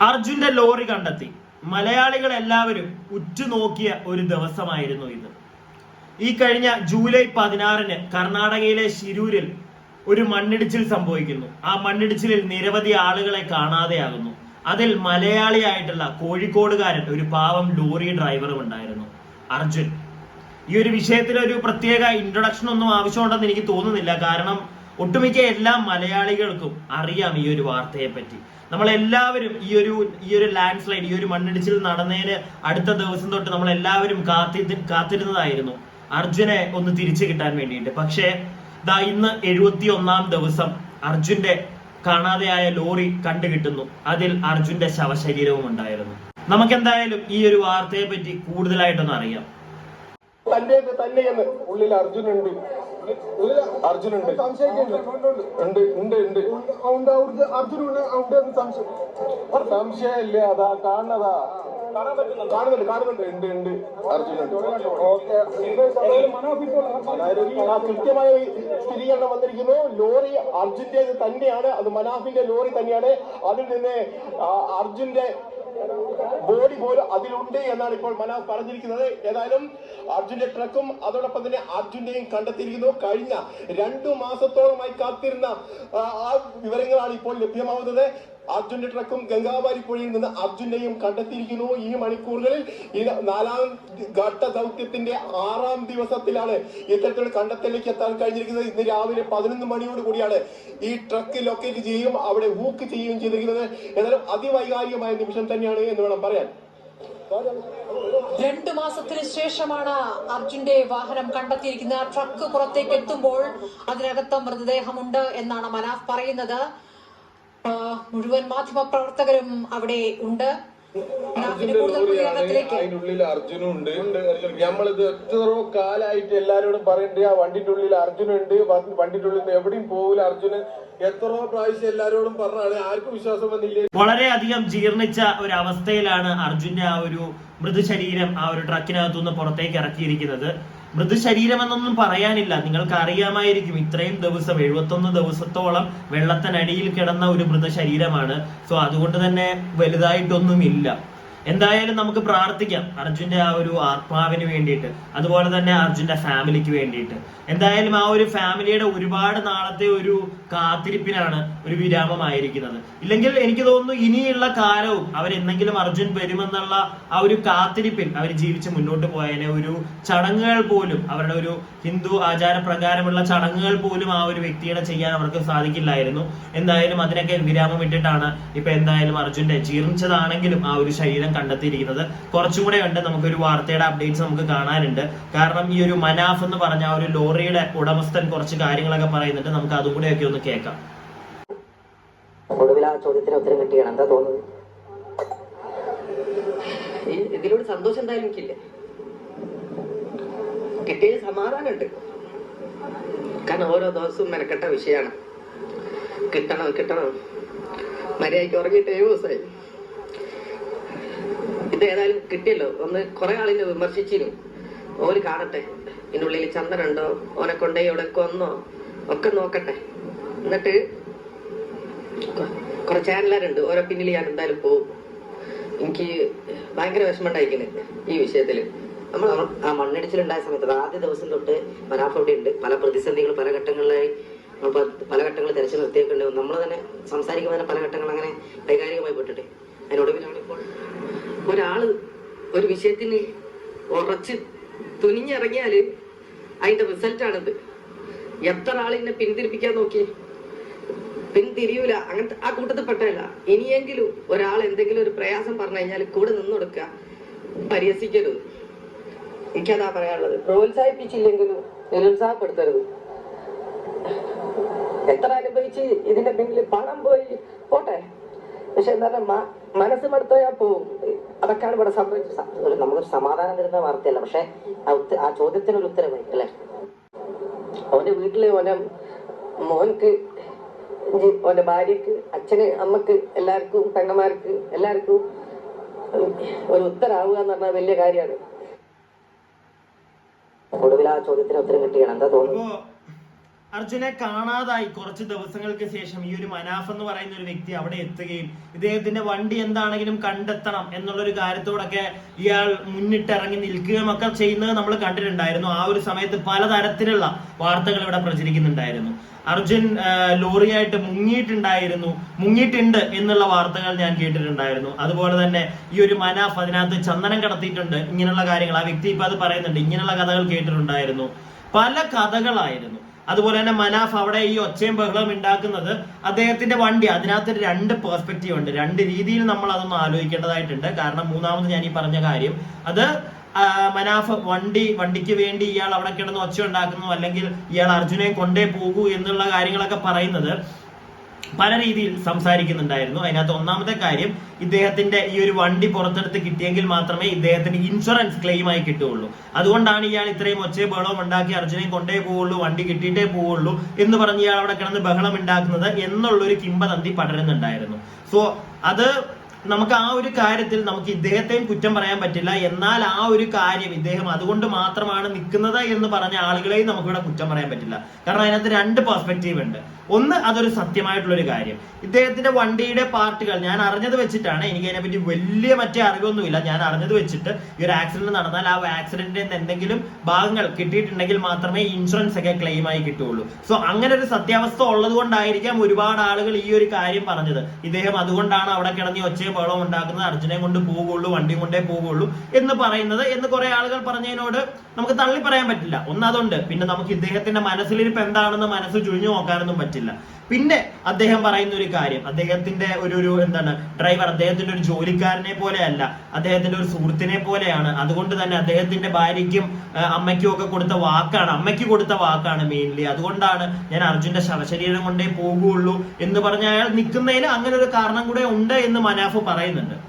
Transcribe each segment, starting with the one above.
അർജുന്റെ ലോറി കണ്ടെത്തി. മലയാളികൾ എല്ലാവരും ഉറ്റുനോക്കിയ ഒരു ദിവസമായിരുന്നു ഇത്. ഈ കഴിഞ്ഞ ജൂലൈ 16 കർണാടകയിലെ ശിരൂരിൽ ഒരു മണ്ണിടിച്ചിൽ സംഭവിക്കുന്നു. ആ മണ്ണിടിച്ചിലിൽ നിരവധി ആളുകളെ കാണാതെയാകുന്നു. അതിൽ മലയാളിയായിട്ടുള്ള കോഴിക്കോടുകാരൻ ഒരു പാവം ലോറി ഡ്രൈവറും ഉണ്ടായിരുന്നു, അർജുൻ. ഈ ഒരു വിഷയത്തിൽ ഒരു പ്രത്യേക ഇൻട്രൊഡക്ഷൻ ഒന്നും ആവശ്യമുണ്ടെന്ന് എനിക്ക് തോന്നുന്നില്ല. കാരണം ഒട്ടുമിക്ക എല്ലാ മലയാളികൾക്കും അറിയാം ഈ ഒരു വാർത്തയെ പറ്റി. നമ്മളെല്ലാവരും ഈ ഒരു ലാൻഡ് സ്ലൈഡ്, ഈ ഒരു മണ്ണിടിച്ചിൽ നടന്നതിന് അടുത്ത ദിവസം തൊട്ട് നമ്മൾ എല്ലാവരും കാത്തിരുന്നതായിരുന്നു അർജുനെ ഒന്ന് തിരിച്ചു കിട്ടാൻ വേണ്ടിയിട്ട്. പക്ഷേ ഇന്ന് 71-ാം ദിവസം അർജുന്റെ കാണാതെയായ ലോറി കണ്ടുകിട്ടുന്നു. അതിൽ അർജുന്റെ ശവശരീരവും ഉണ്ടായിരുന്നു. നമുക്കെന്തായാലും ഈ ഒരു വാർത്തയെ പറ്റി കൂടുതലായിട്ടൊന്ന് അറിയാം. തന്നെയെന്ന് ഉള്ളിൽ അർജുനുണ്ട്, സംശയമില്ല. അതാ കാണുന്നതാ, കാണുന്നുണ്ട്, ഉണ്ട് അർജുനുണ്ട്. കൃത്യമായ സ്ഥിരീകരണം വന്നിരിക്കുന്നു. ലോറി അർജുന്റേത് തന്നെയാണ്, അത് മനാഫിന്റെ ലോറി തന്നെയാണ്. അതിൽ നിന്ന് അർജുന്റെ ബോഡി പോലും അതിലുണ്ട് എന്നാണ് ഇപ്പോൾ മനാഫ് പറഞ്ഞിരിക്കുന്നത്. ഏതായാലും അർജുന്റെ ട്രക്കും അതോടൊപ്പം തന്നെ അർജുന്റെയും കണ്ടെത്തിയിരിക്കുന്നു. കഴിഞ്ഞ 2 മാസത്തോളമായി കാത്തിരുന്ന ആ വിവരങ്ങളാണ് ഇപ്പോൾ ലഭ്യമാവുന്നത്. അർജുന്റെ ട്രക്കും ഗംഗാവാരി പുഴയിൽ നിന്ന് അർജുനെയും കണ്ടെത്തിയിരിക്കുന്നു. ഈ മണിക്കൂറുകളിൽ 4ാം ഘട്ട ദൗത്യത്തിന്റെ 6ാം ദിവസത്തിലാണ് ഇത്തരത്തിലുള്ള കണ്ടെത്തലിലേക്ക് എത്താൻ കഴിഞ്ഞിരിക്കുന്നത്. ഇന്ന് രാവിലെ 11 മണിയോട് കൂടിയാണ് ഈ ട്രക്ക് ലൊക്കേറ്റ് ചെയ്യുകയും അവിടെ വൂക്ക് ചെയ്യുകയും ചെയ്തിരിക്കുന്നത്. ഏതായാലും അതിവൈകാരികമായ നിമിഷം തന്നെയാണ് എന്ന് വേണം പറയാൻ. 2 മാസത്തിന് ശേഷമാണ് അർജുന്റെ വാഹനം കണ്ടെത്തിയിരിക്കുന്നത്. ട്രക്ക് പുറത്തേക്ക് എത്തുമ്പോൾ അതിനകത്ത് മൃതദേഹമുണ്ട് എന്നാണ് മനാഫ് പറയുന്നത്. മുഴുവൻ മാധ്യമ പ്രവർത്തകരും അവിടെ ഉണ്ട്. അതിനുള്ളിൽ അർജുനും ഉണ്ട്. നമ്മളിത് എത്രയോ കാലായിട്ട് എല്ലാരോടും പറയണ്ടേ, ആ വണ്ടിന്റെ ഉള്ളിൽ അർജുനുണ്ട്, വണ്ടിന്റെ ഉള്ളിൽ നിന്ന് എവിടെയും പോകില്ല അർജുന്. എത്രയോ പ്രാവശ്യം എല്ലാരോടും പറഞ്ഞാണ്, ആർക്കും വിശ്വാസം വന്നില്ല. വളരെയധികം ജീർണിച്ച ഒരു അവസ്ഥയിലാണ് അർജുന്റെ ആ ഒരു മൃതശരീരം ആ ഒരു ട്രക്കിനകത്തുനിന്ന് പുറത്തേക്ക് ഇറക്കിയിരിക്കുന്നത്. മൃതശരീരം എന്നൊന്നും പറയാനില്ല. നിങ്ങൾക്ക് അറിയാമായിരിക്കും, ഇത്രയും ദിവസം 71 ദിവസത്തോളം വെള്ളത്തിനടിയിൽ കിടന്ന ഒരു മൃതശരീരമാണ്. സോ അതുകൊണ്ട് തന്നെ വലുതായിട്ടൊന്നുമില്ല. എന്തായാലും നമുക്ക് പ്രാർത്ഥിക്കാം അർജുന്റെ ആ ഒരു ആത്മാവിന് വേണ്ടിയിട്ട്, അതുപോലെ തന്നെ അർജുന്റെ ഫാമിലിക്ക് വേണ്ടിയിട്ട്. എന്തായാലും ആ ഒരു ഫാമിലിയുടെ ഒരുപാട് നാളത്തെ ഒരു കാത്തിരിപ്പിനാണ് ഒരു വിരാമമായിരിക്കുന്നത്. ഇല്ലെങ്കിൽ എനിക്ക് തോന്നുന്നു ഇനിയുള്ള കാലവും അവരെന്തെങ്കിലും അർജുൻ വരുമെന്നുള്ള ആ ഒരു കാത്തിരിപ്പിൽ അവർ ജീവിച്ച് മുന്നോട്ട് പോയതിനെ ഒരു ചടങ്ങുകൾ പോലും, അവരുടെ ഒരു ഹിന്ദു ആചാരപ്രകാരമുള്ള ചടങ്ങുകൾ പോലും ആ ഒരു വ്യക്തിയുടെ ചെയ്യാൻ അവർക്ക് സാധിക്കില്ലായിരുന്നു. എന്തായാലും അതിനൊക്കെ വിരാമം ഇട്ടിട്ടാണ് ഇപ്പൊ എന്തായാലും അർജുന്റെ ജീർണിച്ചതാണെങ്കിലും ആ ഒരു ശരീരം കണ്ടെത്തിയിരിക്കുന്നത്. കുറച്ചും കൂടെ ഉണ്ട്, നമുക്കൊരു വാർത്തയുടെ അപ്ഡേറ്റ്സ് നമുക്ക് കാണാനുണ്ട്. കാരണം ഈ ഒരു മനാഫ് എന്ന് പറഞ്ഞ ആ ഒരു ലോറിയുടെ ഉടമസ്ഥൻ കുറച്ച് കാര്യങ്ങളൊക്കെ പറയുന്നുണ്ട്. നമുക്ക് അതും കൂടെയൊക്കെ ഒന്ന് കേൾക്കാം. ഒടുവിൽ ആ ചോദ്യത്തിന് ഉത്തരം കിട്ടിയാണ്. എന്താ തോന്നുന്നത്? ഇതിലൂടെ സന്തോഷം എന്തായാലും എനിക്കില്ല, കിട്ടിയ സമാധാനമുണ്ട്. കാരണം ഓരോ ദിവസവും മെനക്കെട്ട വിഷയമാണ്. കിട്ടണം മര്യാദയ്ക്ക് ഉറങ്ങിയിട്ട് 7 ദിവസമായി. ഇത് ഏതായാലും കിട്ടിയല്ലോ. ഒന്ന് കുറെ ആളിനെ വിമർശിച്ചിരുന്നു. ഓര് കാണട്ടെ, ഇതിനുള്ളിൽ ചന്ദ്രനുണ്ടോ, ഓനെ കൊണ്ടേ ഇവിടെ കൊന്നോ ഒക്കെ നോക്കട്ടെ. എന്നിട്ട് കുറെ ചാനലുകാരുണ്ട്, ഓരോ പിന്നിൽ ഞാൻ എന്തായാലും പോകും. എനിക്ക് ഭയങ്കര വിഷമം ഉണ്ടായിരിക്കുന്നത് ഈ വിഷയത്തില്. നമ്മൾ ആ മണ്ണിടിച്ചിലുണ്ടായ സമയത്ത് ആദ്യ ദിവസം തൊട്ട് മനാഫ് അവിടെ ഉണ്ട്. പല പ്രതിസന്ധികൾ പല ഘട്ടങ്ങളിലായി പല ഘട്ടങ്ങൾ തിരച്ചു നിർത്തിയൊക്കെ നമ്മൾ തന്നെ സംസാരിക്കുമ്പോൾ തന്നെ പല ഘട്ടങ്ങൾ അങ്ങനെ വൈകാരികമായി പെട്ടിട്ട് അതിനൊടുവിലാണ് ഇപ്പോൾ ഒരാള് ഒരു വിഷയത്തിന് ഉറച്ച് തുനിഞ്ഞിറങ്ങിയാല് അതിന്റെ റിസൾട്ടാണിത്. എത്ര ആളിനെ പിന്തിരിപ്പിക്കാൻ നോക്കി, പിന്തിരിയൂല. അങ്ങനത്തെ ആ കൂട്ടത്തിൽ പെട്ടല്ല. ഇനിയെങ്കിലും ഒരാൾ എന്തെങ്കിലും ഒരു പ്രയാസം പറഞ്ഞു കഴിഞ്ഞാൽ കൂടെ നിന്ന് കൊടുക്കുക, പരിഹസിക്കരുത്. എനിക്കതാ പറയാനുള്ളത്. പ്രോത്സാഹിപ്പിച്ചില്ലെങ്കിലും നിരുത്സാഹപ്പെടുത്തരുത്. എത്ര അനുഭവിച്ച് ഇതിന്റെ പിന്നിൽ പണം പോയി പോട്ടെ, പക്ഷെ എന്താ മനസ്സ് മടുത്തോയാ പോവും. അതൊക്കെയാണ് ഇവിടെ സംഭവിച്ചത്. നമുക്കൊരു സമാധാനം തരുന്ന വാർത്തയല്ല, പക്ഷെ ആ ചോദ്യത്തിനൊരു ഉത്തരമായി അല്ലെ. അവന്റെ വീട്ടില് ഓന്റെ മോൻക്ക്, ഓന്റെ ഭാര്യക്ക്, അച്ഛന്, അമ്മക്ക്, എല്ലാവർക്കും, പെങ്ങന്മാർക്ക് എല്ലാവർക്കും ഒരു ഉത്തരാവുക എന്ന് പറഞ്ഞാൽ വലിയ കാര്യമാണ്. ഒടുവിൽ ആ ചോദ്യത്തിന് ഉത്തരം കിട്ടിയാണ്. എന്താ തോന്നുന്നു? അർജുനെ കാണാതായി കുറച്ച് ദിവസങ്ങൾക്ക് ശേഷം ഈ ഒരു മനാഫ് എന്ന് പറയുന്ന ഒരു വ്യക്തി അവിടെ എത്തുകയും ഇദ്ദേഹത്തിന്റെ വണ്ടി എന്താണെങ്കിലും കണ്ടെത്തണം എന്നുള്ളൊരു കാര്യത്തോടൊക്കെ ഇയാൾ മുന്നിട്ടിറങ്ങി നിൽക്കുകയും ഒക്കെ ചെയ്യുന്നത് നമ്മൾ കണ്ടിട്ടുണ്ടായിരുന്നു. ആ ഒരു സമയത്ത് പലതരത്തിലുള്ള വാർത്തകൾ ഇവിടെ പ്രചരിക്കുന്നുണ്ടായിരുന്നു. അർജുൻ ലോറിയായിട്ട് മുങ്ങിയിട്ടുണ്ട് എന്നുള്ള വാർത്തകൾ ഞാൻ കേട്ടിട്ടുണ്ടായിരുന്നു. അതുപോലെ തന്നെ ഈ ഒരു മനാഫ് അതിനകത്ത് ചന്ദനം കടത്തിയിട്ടുണ്ട്, ഇങ്ങനെയുള്ള കാര്യങ്ങൾ ആ വ്യക്തി ഇപ്പൊ അത് പറയുന്നുണ്ട്, ഇങ്ങനെയുള്ള കഥകൾ കേട്ടിട്ടുണ്ടായിരുന്നു. പല കഥകളായിരുന്നു. അതുപോലെ തന്നെ മനാഫ് അവിടെ ഈ ഒച്ചയും ബഹളവും ഉണ്ടാക്കുന്നത് അദ്ദേഹത്തിന്റെ വണ്ടി, അതിനകത്ത് 2 പെർസ്പെക്റ്റീവ് ഉണ്ട്, 2 രീതിയിൽ നമ്മൾ അതൊന്ന് ആലോചിക്കേണ്ടതായിട്ടുണ്ട്. കാരണം മൂന്നാമത് ഞാൻ ഈ പറഞ്ഞ കാര്യം, അത് മനാഫ് വണ്ടിക്ക് വേണ്ടി ഇയാൾ അവിടെ കിടന്ന് ഒച്ച ഉണ്ടാക്കുന്നു, അല്ലെങ്കിൽ ഇയാൾ അർജുനെ കൊണ്ടേ പോകൂ എന്നുള്ള കാര്യങ്ങളൊക്കെ പറയുന്നത് പല രീതിയിൽ സംസാരിക്കുന്നുണ്ടായിരുന്നു. അതിനകത്ത് ഒന്നാമത്തെ കാര്യം, ഇദ്ദേഹത്തിന്റെ ഈ ഒരു വണ്ടി പുറത്തെടുത്ത് കിട്ടിയെങ്കിൽ മാത്രമേ ഇദ്ദേഹത്തിന് ഇൻഷുറൻസ് ക്ലെയിം ആയി കിട്ടുകയുള്ളൂ. അതുകൊണ്ടാണ് ഇയാൾ ഇത്രയും ഒച്ചയും ബഹളവും ഉണ്ടാക്കി അർജുനെ കൊണ്ടേ പോവുള്ളൂ, വണ്ടി കിട്ടിയിട്ടേ പോവുള്ളൂ എന്ന് പറഞ്ഞ് ഇയാൾ അവിടെ കിടന്ന് ബഹളം ഉണ്ടാക്കുന്നത് എന്നുള്ളൊരു കിംവദന്തി പടരുന്നുണ്ടായിരുന്നു. സോ അത് നമുക്ക് ആ ഒരു കാര്യത്തിൽ നമുക്ക് ഇദ്ദേഹത്തെയും കുറ്റം പറയാൻ പറ്റില്ല. എന്നാൽ ആ ഒരു കാര്യം ഇദ്ദേഹം അതുകൊണ്ട് മാത്രമാണ് നിൽക്കുന്നത് എന്ന് പറഞ്ഞ ആളുകളെയും നമുക്കിവിടെ കുറ്റം പറയാൻ പറ്റില്ല. കാരണം അതിനകത്ത് 2 പെർസ്പെക്റ്റീവ് ഉണ്ട്. ഒന്ന്, അതൊരു സത്യമായിട്ടുള്ളൊരു കാര്യം. ഇദ്ദേഹത്തിന്റെ വണ്ടിയുടെ പാർട്ടുകൾ ഞാൻ അറിഞ്ഞത് വെച്ചിട്ടാണ്, എനിക്ക് അതിനെപ്പറ്റി വലിയ മറ്റേ അറിവൊന്നുമില്ല, ഞാൻ അറിഞ്ഞത് വെച്ചിട്ട് ഈ ഒരു ആക്സിഡന്റ് നടന്നാൽ ആ ആക്സിഡന്റിന്റെ എന്തെങ്കിലും ഭാഗങ്ങൾ കിട്ടിയിട്ടുണ്ടെങ്കിൽ മാത്രമേ ഇൻഷുറൻസ് ഒക്കെ ക്ലെയിം ആയി കിട്ടുകയുള്ളൂ. സോ അങ്ങനെ ഒരു സത്യാവസ്ഥ ഉള്ളത് കൊണ്ടായിരിക്കാം ഒരുപാട് ആളുകൾ ഈ ഒരു കാര്യം പറഞ്ഞത്. ഇദ്ദേഹം അതുകൊണ്ടാണ് അവിടെ കിടന്ന് ഒച്ചയും ബഹളവും ഉണ്ടാക്കുന്നത്, അർജുനെ കൊണ്ട് പോകുള്ളൂ, വണ്ടി കൊണ്ടേ പോകുള്ളൂ എന്ന് പറയുന്നത് എന്ന് കുറെ ആളുകൾ പറഞ്ഞതിനോട് നമുക്ക് തള്ളി പറയാൻ പറ്റില്ല. ഒന്നതുണ്ട്. പിന്നെ നമുക്ക് ഇദ്ദേഹത്തിന്റെ മനസ്സിലിരിപ്പ് എന്താണെന്ന് മനസ്സ് ചുഴിഞ്ഞു നോക്കാനൊന്നും പറ്റില്ല. പിന്നെ അദ്ദേഹം പറയുന്ന ഒരു കാര്യം, അദ്ദേഹത്തിന്റെ ഒരു ഡ്രൈവർ അദ്ദേഹത്തിന്റെ ഒരു ജോലിക്കാരനെ പോലെയല്ല, അദ്ദേഹത്തിന്റെ ഒരു സുഹൃത്തിനെ പോലെയാണ്. അതുകൊണ്ട് തന്നെ അദ്ദേഹത്തിന്റെ ഭാര്യയ്ക്കും അമ്മയ്ക്കും ഒക്കെ അമ്മയ്ക്ക് കൊടുത്ത വാക്കാണ് മെയിൻലി. അതുകൊണ്ടാണ് ഞാൻ അർജുന്റെ ശവശരീരം കൊണ്ടേ പോകുള്ളൂ എന്ന് പറഞ്ഞ അയാൾ നിൽക്കുന്നതിന് അങ്ങനെ ഒരു കാരണം കൂടെ ഉണ്ട് എന്ന് മനാഫ് പറയുന്നുണ്ട്.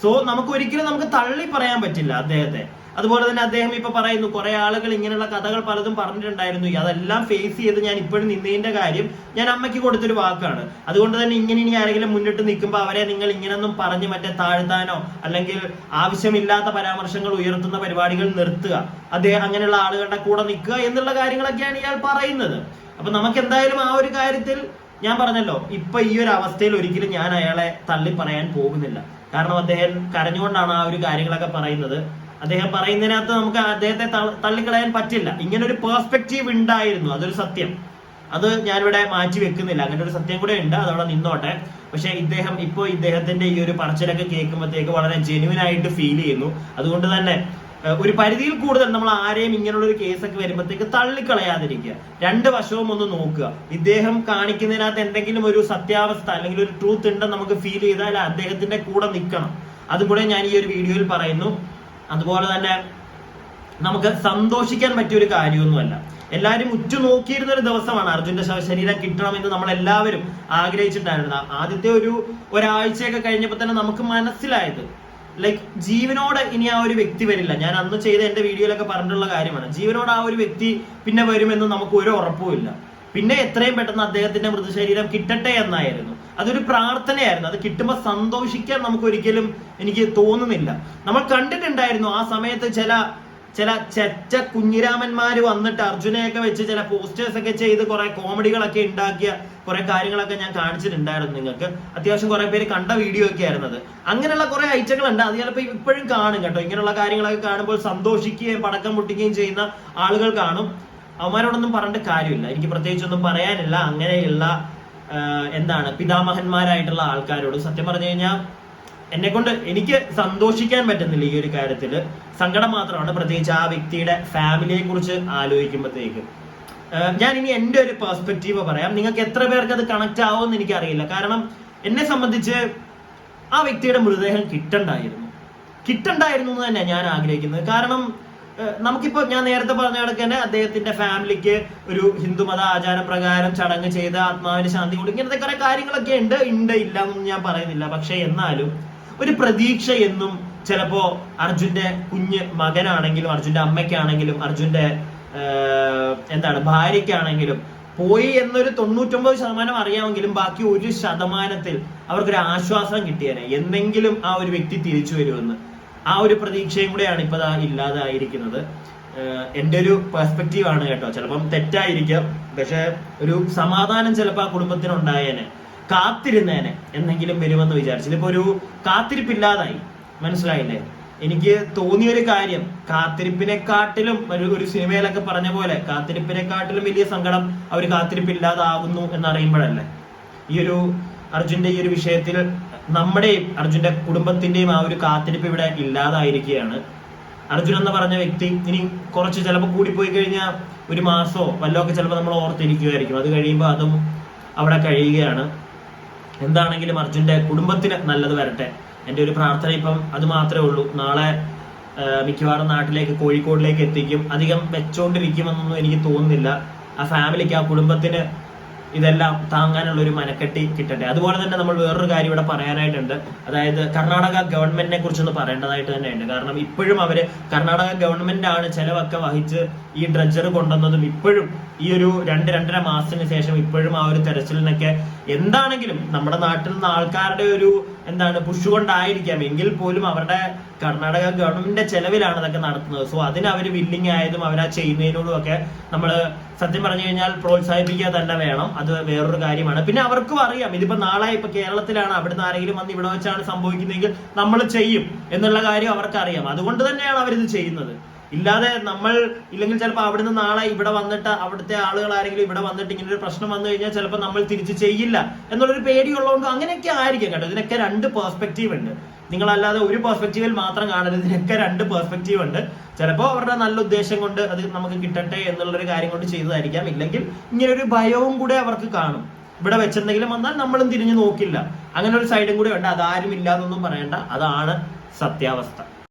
സോ നമുക്ക് തള്ളി പറയാൻ പറ്റില്ല അദ്ദേഹത്തെ. അതുപോലെ തന്നെ അദ്ദേഹം ഇപ്പൊ പറയുന്നു, കുറെ ആളുകൾ ഇങ്ങനെയുള്ള കഥകൾ പലതും പറഞ്ഞിട്ടുണ്ടായിരുന്നു, അതെല്ലാം ഫേസ് ചെയ്ത് ഞാൻ ഇപ്പോഴും നിന്നതിന്റെ കാര്യം ഞാൻ അമ്മയ്ക്ക് കൊടുത്തൊരു വാക്കാണ്. അതുകൊണ്ട് തന്നെ ഇനി ആരെങ്കിലും മുന്നിട്ട് നിൽക്കുമ്പോൾ അവരെ നിങ്ങൾ ഇങ്ങനൊന്നും പറഞ്ഞ് മറ്റേ താഴ്ത്താനോ അല്ലെങ്കിൽ ആവശ്യമില്ലാത്ത പരാമർശങ്ങൾ ഉയർത്തുന്ന പരിപാടികൾ നിർത്തുക, അദ്ദേഹം അങ്ങനെയുള്ള ആളുകളുടെ കൂടെ നിൽക്കുക എന്നുള്ള കാര്യങ്ങളൊക്കെയാണ് ഇയാൾ പറയുന്നത്. അപ്പൊ നമുക്ക് എന്തായാലും ആ ഒരു കാര്യത്തിൽ ഞാൻ പറഞ്ഞല്ലോ, ഇപ്പൊ ഈ ഒരു അവസ്ഥയിൽ ഒരിക്കലും ഞാൻ അയാളെ തള്ളി പറയാൻ പോകുന്നില്ല. കാരണം അദ്ദേഹം കരഞ്ഞുകൊണ്ടാണ് ആ ഒരു കാര്യങ്ങളൊക്കെ പറയുന്നത്. അദ്ദേഹം പറയുന്നതിനകത്ത് നമുക്ക് അദ്ദേഹത്തെ തള്ളിക്കളയാൻ പറ്റില്ല. ഇങ്ങനെ ഒരു പെർസ്പെക്റ്റീവ് ഉണ്ടായിരുന്നു, അതൊരു സത്യം. അത് ഞാനിവിടെ മാറ്റി വെക്കുന്നില്ല, അങ്ങനെ ഒരു സത്യം കൂടെ ഉണ്ട്, അതവിടെ നിന്നോട്ടെ. പക്ഷെ ഇദ്ദേഹത്തിന്റെ ഈ ഒരു പറച്ചിലൊക്കെ കേൾക്കുമ്പോഴത്തേക്ക് വളരെ ജെന്യുവൻ ആയിട്ട് ഫീൽ ചെയ്യുന്നു. അതുകൊണ്ട് തന്നെ ഒരു പരിധിയിൽ കൂടുതൽ നമ്മൾ ആരെയും ഇങ്ങനെയുള്ള ഒരു കേസൊക്കെ വരുമ്പോഴത്തേക്ക് തള്ളിക്കളയാതിരിക്കുക, 2 വശവും ഒന്ന് നോക്കുക. ഇദ്ദേഹം കാണിക്കുന്നതിനകത്ത് എന്തെങ്കിലും ഒരു സത്യാവസ്ഥ അല്ലെങ്കിൽ ഒരു ട്രൂത്ത് ഉണ്ടെന്ന് നമുക്ക് ഫീൽ ചെയ്താൽ അദ്ദേഹത്തിന്റെ കൂടെ നിൽക്കണം. അതും കൂടെ ഞാൻ ഈ ഒരു വീഡിയോയിൽ പറയുന്നു. അതുപോലെ തന്നെ നമുക്ക് സന്തോഷിക്കാൻ പറ്റിയ ഒരു കാര്യമൊന്നുമല്ല. എല്ലാവരും ഉറ്റുനോക്കിയിരുന്ന ഒരു ദിവസമാണ് അർജുന്റെ ശവശരീരം കിട്ടണമെന്ന് നമ്മൾ എല്ലാവരും ആഗ്രഹിച്ചിട്ടായിരുന്നു. ആദ്യത്തെ ഒരാഴ്ചയൊക്കെ കഴിഞ്ഞപ്പോൾ തന്നെ നമുക്ക് മനസ്സിലായത് ജീവനോട് ഇനി ആ ഒരു വ്യക്തി വരില്ല. ഞാൻ അന്ന് ചെയ്ത എന്റെ വീഡിയോയിലൊക്കെ പറഞ്ഞിട്ടുള്ള കാര്യമാണ്, ജീവനോട് ആ ഒരു വ്യക്തി പിന്നെ വരുമെന്ന് നമുക്ക് ഒരു ഉറപ്പുമില്ല. പിന്നെ എത്രയും പെട്ടെന്ന് അദ്ദേഹത്തിന്റെ മൃതശരീരം കിട്ടട്ടെ എന്നായിരുന്നു. അതൊരു പ്രാർത്ഥനയായിരുന്നു. അത് കിട്ടുമ്പോൾ സന്തോഷിക്കാൻ നമുക്ക് ഒരിക്കലും എനിക്ക് തോന്നുന്നില്ല. നമ്മൾ കണ്ടിട്ടുണ്ടായിരുന്നു ആ സമയത്ത് ചില ചെറ്റ കുഞ്ഞിരാമന്മാര് വന്നിട്ട് അർജുനെയൊക്കെ വെച്ച് ചില പോസ്റ്റേഴ്സ് ഒക്കെ ചെയ്ത് കുറെ കോമഡികളൊക്കെ ഉണ്ടാക്കിയ കുറെ കാര്യങ്ങളൊക്കെ ഞാൻ കാണിച്ചിട്ടുണ്ടായിരുന്നു നിങ്ങൾക്ക്. അത്യാവശ്യം കുറെ പേര് കണ്ട വീഡിയോ ഒക്കെ ആയിരുന്നത്. അങ്ങനെയുള്ള കുറെ ഐറ്റങ്ങളുണ്ട്. അത് ചിലപ്പോൾ ഇപ്പോഴും കാണും കേട്ടോ. ഇങ്ങനെയുള്ള കാര്യങ്ങളൊക്കെ കാണുമ്പോൾ സന്തോഷിക്കുകയും പടക്കം പൊട്ടിക്കുകയും ചെയ്യുന്ന ആളുകൾ കാണും. അവന്മാരോടൊന്നും പറഞ്ഞിട്ട് കാര്യമില്ല, എനിക്ക് പ്രത്യേകിച്ചൊന്നും പറയാനില്ല. അങ്ങനെയുള്ള പിതാമഹന്മാരായിട്ടുള്ള ആൾക്കാരോട് സത്യം പറഞ്ഞു കഴിഞ്ഞാൽ എനിക്ക് സന്തോഷിക്കാൻ പറ്റുന്നില്ല ഈ ഒരു കാര്യത്തിൽ. സങ്കടം മാത്രമാണ്, പ്രത്യേകിച്ച് ആ വ്യക്തിയുടെ ഫാമിലിയെ കുറിച്ച് ആലോചിക്കുമ്പോഴത്തേക്ക്. ഞാൻ ഇനി എൻ്റെ ഒരു പെർസ്പെക്റ്റീവ് പറയാം. നിങ്ങൾക്ക് എത്ര പേർക്ക് അത് കണക്ട് ആവുമെന്ന് എനിക്കറിയില്ല. കാരണം എന്നെ സംബന്ധിച്ച് ആ വ്യക്തിയുടെ മൃതദേഹം കിട്ടണ്ടായിരുന്നു എന്ന് തന്നെ ഞാൻ ആഗ്രഹിക്കുന്നത്. കാരണം നമുക്കിപ്പോ ഞാൻ നേരത്തെ പറഞ്ഞ കണക്ക് തന്നെ അദ്ദേഹത്തിന്റെ ഫാമിലിക്ക് ഒരു ഹിന്ദുമത ആചാരപ്രകാരം ചടങ്ങ് ചെയ്ത് ആത്മാവിന് ശാന്തി കൊടുക്കും, ഇങ്ങനത്തെ കുറെ കാര്യങ്ങളൊക്കെ ഉണ്ട് ഇല്ല എന്നൊന്നും ഞാൻ പറയുന്നില്ല. പക്ഷെ എന്നാലും ഒരു പ്രതീക്ഷ എന്നും ചിലപ്പോ അർജുന്റെ കുഞ്ഞ് മകനാണെങ്കിലും അർജുന്റെ അമ്മയ്ക്കാണെങ്കിലും അർജുന്റെ ഭാര്യയ്ക്കാണെങ്കിലും പോയി എന്നൊരു 99% അറിയാമെങ്കിലും ബാക്കി 1% അവർക്കൊരു ആശ്വാസം കിട്ടിയേനെ, എന്തെങ്കിലും ആ ഒരു വ്യക്തി തിരിച്ചു വരുമെന്ന്. ആ ഒരു പ്രതീക്ഷയും കൂടെയാണ് ഇപ്പൊ ഇല്ലാതായിരിക്കുന്നത്. എൻ്റെ ഒരു പെർസ്പെക്റ്റീവ് ആണ് കേട്ടോ, ചിലപ്പം തെറ്റായിരിക്കാം. പക്ഷെ ഒരു സമാധാനം ചിലപ്പോൾ ആ കുടുംബത്തിനുണ്ടായേനെ, കാത്തിരുന്നേനെ, എന്തെങ്കിലും വരുമെന്ന് വിചാരിച്ചു. ഇതിപ്പോ ഒരു കാത്തിരിപ്പില്ലാതായി, മനസ്സിലായില്ലേ? എനിക്ക് തോന്നിയൊരു കാര്യം, കാത്തിരിപ്പിനെക്കാട്ടിലും ഒരു സിനിമയിലൊക്കെ പറഞ്ഞ പോലെ കാത്തിരിപ്പിനെക്കാട്ടിലും വലിയ സങ്കടം അവർ കാത്തിരിപ്പില്ലാതാകുന്നു എന്നറിയുമ്പോഴല്ലേ. ഈ ഒരു അർജുന്റെ ഈ ഒരു വിഷയത്തിൽ നമ്മുടെയും അർജുന്റെ കുടുംബത്തിന്റെയും ആ ഒരു കാത്തിരിപ്പ് ഇവിടെ ഇല്ലാതായിരിക്കുകയാണ്. അർജുൻ എന്ന് പറഞ്ഞ വ്യക്തി ഇനി കുറച്ച് ചിലപ്പോൾ കൂടിപ്പോയി കഴിഞ്ഞാൽ ഒരു മാസമോ വല്ലതൊക്കെ ചിലപ്പോൾ നമ്മൾ ഓർത്തിരിക്കുമായിരിക്കും. അത് കഴിയുമ്പോൾ അതും അവിടെ കഴിയുകയാണ്. എന്താണെങ്കിലും അർജുന്റെ കുടുംബത്തിന് നല്ലത് വരട്ടെ. എൻ്റെ ഒരു പ്രാർത്ഥന ഇപ്പം അത് മാത്രമേ ഉള്ളൂ. നാളെ മിക്കവാറും നാട്ടിലേക്ക്, കോഴിക്കോടിലേക്ക് എത്തിക്കും. അധികം വെച്ചോണ്ടിരിക്കുമെന്നൊന്നും എനിക്ക് തോന്നുന്നില്ല. ആ ഫാമിലിക്ക്, ആ കുടുംബത്തിന് ഇതെല്ലാം താങ്ങാനുള്ള ഒരു മനക്കെട്ടി കിട്ടട്ടെ. അതുപോലെ തന്നെ നമ്മൾ വേറൊരു കാര്യം ഇവിടെ പറയാനായിട്ടുണ്ട്. അതായത് കർണാടക ഗവൺമെന്റിനെ കുറിച്ചൊന്ന് പറയേണ്ടതായിട്ട് തന്നെയുണ്ട്. കാരണം ഇപ്പോഴും അവര്, കർണാടക ഗവൺമെന്റ് ആണ് ചെലവൊക്കെ വഹിച്ച് ഈ ഡ്രഡ്ജർ കൊണ്ടുവന്നതും ഇപ്പോഴും ഈ ഒരു 2-2.5 മാസത്തിന് ശേഷം ഇപ്പോഴും ആ ഒരു തെരച്ചിലിനൊക്കെ എന്താണെങ്കിലും നമ്മുടെ നാട്ടിൽ നിന്ന് ആൾക്കാരുടെ ഒരു പുഷ് കൊണ്ടായിരിക്കാം എങ്കിൽ പോലും അവരുടെ കർണാടക ഗവൺമെന്റിന്റെ ചെലവിലാണ് അതൊക്കെ നടത്തുന്നത്. സോ അതിന് അവർ വില്ലിങ് ആയതും അവരാ ചെയ്യുന്നതിനോടും ഒക്കെ നമ്മൾ സത്യം പറഞ്ഞു കഴിഞ്ഞാൽ പ്രോത്സാഹിപ്പിക്കുക തന്നെ വേണം. അത് വേറൊരു കാര്യമാണ്. പിന്നെ അവർക്കും അറിയാം ഇതിപ്പോ നാളെ ഇപ്പൊ കേരളത്തിലാണ്, അവിടുന്ന് ആരെങ്കിലും വന്ന് ഇവിടെ വെച്ചാണ് സംഭവിക്കുന്നതെങ്കിൽ നമ്മൾ ചെയ്യും എന്നുള്ള കാര്യം അവർക്കറിയാം. അതുകൊണ്ട് തന്നെയാണ് അവരിത് ചെയ്യുന്നത്. ഇല്ലാതെ നമ്മൾ ഇല്ലെങ്കിൽ ചിലപ്പോൾ അവിടുന്ന് നാളെ ഇവിടെ വന്നിട്ട് അവിടുത്തെ ആളുകൾ ആരെങ്കിലും ഇവിടെ വന്നിട്ട് ഇങ്ങനെ ഒരു പ്രശ്നം വന്നു കഴിഞ്ഞാൽ ചിലപ്പോൾ നമ്മൾ തിരിച്ച് ചെയ്യില്ല എന്നുള്ളൊരു പേടിയുള്ളതുകൊണ്ട് അങ്ങനെയൊക്കെ ആയിരിക്കും കേട്ടോ. ഇതിനൊക്കെ 2 പെർസ്പെക്റ്റീവ് ഉണ്ട്. നിങ്ങളല്ലാതെ ഒരു പെർസ്പെക്റ്റീവിൽ മാത്രം കാണരുത്. ഇതിനൊക്കെ 2 പെർസ്പെക്റ്റീവ് ഉണ്ട്. ചിലപ്പോൾ അവരുടെ നല്ല ഉദ്ദേശം കൊണ്ട് അത് നമുക്ക് കിട്ടട്ടെ എന്നുള്ളൊരു കാര്യം കൊണ്ട് ചെയ്തതായിരിക്കാം. ഇല്ലെങ്കിൽ ഇങ്ങനെ ഒരു ഭയവും കൂടെ അവർക്ക് കാണും. ഇവിടെ വെച്ചെന്തെങ്കിലും വന്നാൽ നമ്മളും തിരിഞ്ഞു നോക്കില്ല. അങ്ങനെ ഒരു സൈഡും കൂടെ ഉണ്ട്. അതാരും ഇല്ലാന്നൊന്നും പറയണ്ട. അതാണ് സത്യാവസ്ഥ.